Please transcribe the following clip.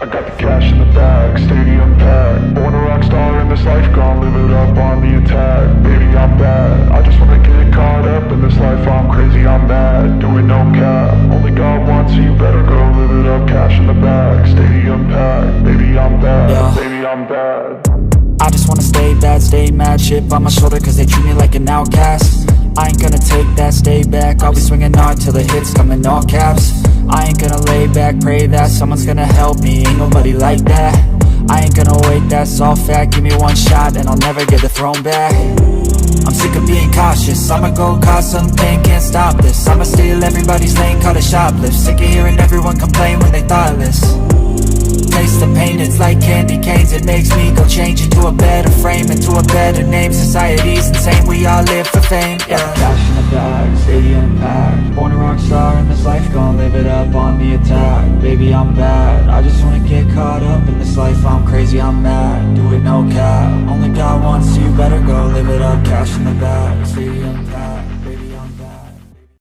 I got the cash in the bag, stadium packed. Born a rock star in this life, gon' live it up on the attack. Baby, I'm bad, I just wanna get caught up in this life. I'm crazy, I'm mad, doing no cap. Only God wants you, better go live it up. Cash in the bag, stadium packed. Baby, I'm bad, Yeah. baby, I'm bad. I just wanna stay bad, stay mad. Chip on my shoulder cause they treat me like an outcast. I ain't gonna take that, stay back. I'll be swinging hard till the hits come in all caps. I ain't gonna lay back, pray that someone's gonna help me. Ain't nobody like that. I ain't gonna wait, that's all fact. Give me one shot and I'll never get the throne back. I'm sick of being cautious, I'ma go cause something, can't stop this. I'ma steal everybody's lane, call it shoplift. Sick of hearing everyone complain when they thoughtless. Taste the pain, it's like candy canes. It makes me go change into a better frame, into a better name. Society's insane, we all live for fame, yeah. Cash in the bag, stadium packed. Born a rock star in this life, gon' live it up on the attack. Baby, I'm bad, I just wanna get caught up in this life. I'm crazy, I'm mad, do it no cap. Only God wants you, better go live it up. Cash in the bag, stadium packed.